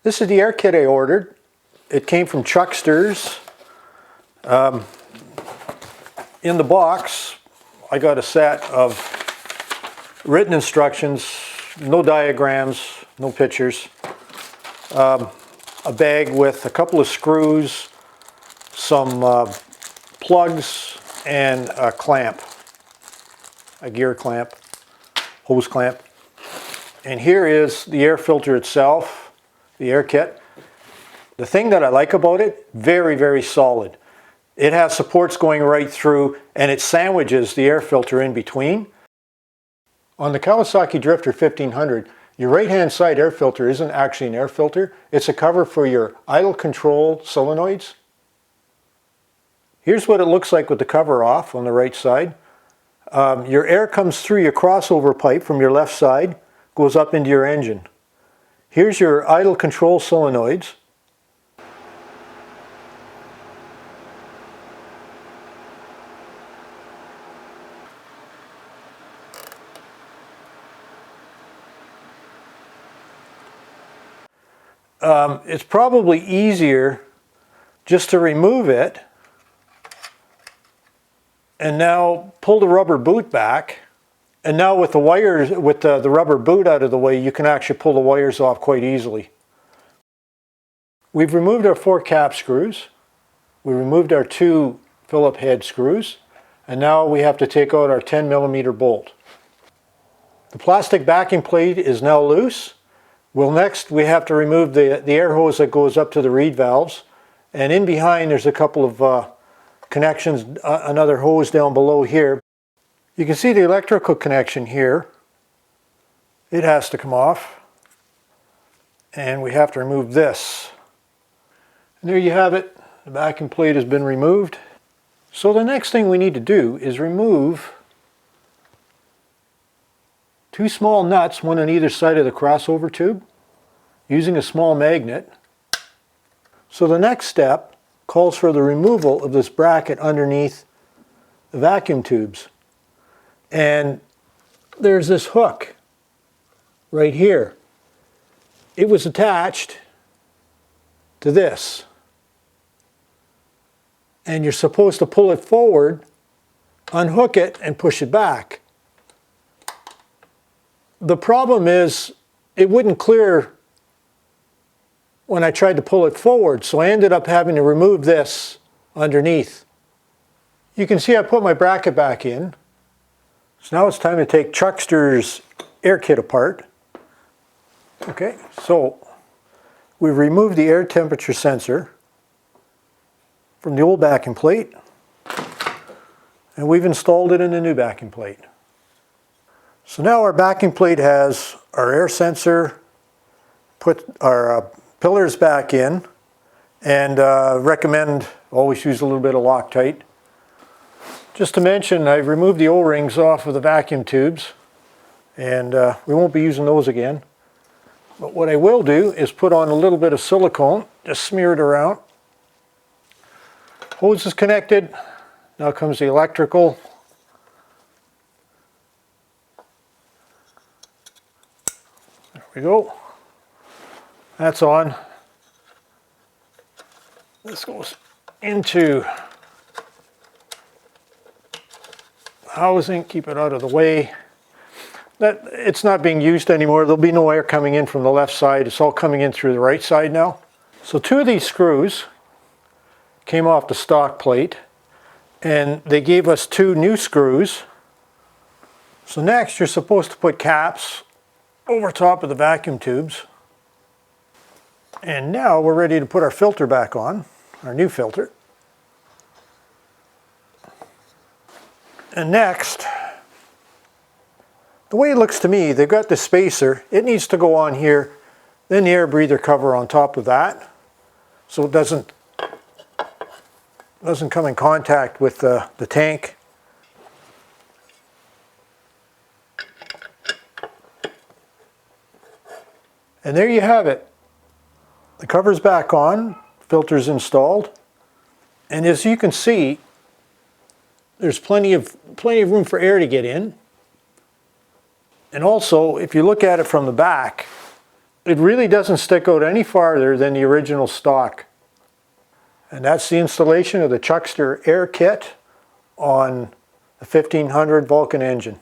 This is the air kit I ordered. It came from Chucksters. In the box, I got a set of written instructions, no diagrams, no pictures. A bag with a couple of screws, some plugs, and a clamp, a gear clamp, hose clamp. And here is the air filter itself, the air kit. The thing that I like about it, very, very solid. It has supports going right through, and it sandwiches the air filter in between. On the Kawasaki Drifter 1500, your right-hand side air filter isn't actually an air filter. It's a cover for your idle control solenoids. Here's what it looks like with the cover off on the right side. Your air comes through your crossover pipe from your left side, goes up into your engine. Here's your idle control solenoids. It's probably easier just to remove it and now pull the rubber boot back. And now with the wires, with the rubber boot out of the way, you can actually pull the wires off quite easily. We've removed our 4 cap screws. We removed our 2 Phillip head screws. And now we have to take out our 10mm bolt. The plastic backing plate is now loose. Well, next we have to remove the air hose that goes up to the reed valves. And in behind there's a couple of connections, another hose down below here. You can see the electrical connection here. It has to come off. And we have to remove this. And there you have it. The backing plate has been removed. So the next thing we need to do is remove 2 small nuts, one on either side of the crossover tube, using a small magnet. So the next step calls for the removal of this bracket underneath the vacuum tubes. And there's this hook right here. It was attached to this. And you're supposed to pull it forward, unhook it, and push it back. The problem is it wouldn't clear when I tried to pull it forward, so I ended up having to remove this underneath. You can see I put my bracket back in. So now it's time to take Chuckster's air kit apart. Okay, so we've removed the air temperature sensor from the old backing plate, and we've installed it in the new backing plate. So now our backing plate has our air sensor, put our pillars back in, and recommend always use a little bit of Loctite. Just to mention, I've removed the O-rings off of the vacuum tubes, and we won't be using those again. But what I will do is put on a little bit of silicone, just smear it around. Hose is connected. Now comes the electrical. There we go. That's on. This goes into housing, keep it out of the way. It's not being used anymore. There'll be no air coming in from the left side. It's all coming in through the right side now. So 2 of these screws came off the stock plate, and they gave us 2 new screws. So next you're supposed to put caps over top of the vacuum tubes. And now we're ready to put our filter back on, our new filter. And next, the way it looks to me, they've got the spacer. It needs to go on here, then the air breather cover on top of that, so it doesn't come in contact with the tank. And there you have it. The cover's back on, filter's installed, and as you can see, there's plenty of room for air to get in. And also, if you look at it from the back, it really doesn't stick out any farther than the original stock. And that's the installation of the Chuckster Air Kit on the 1500 Vulcan engine.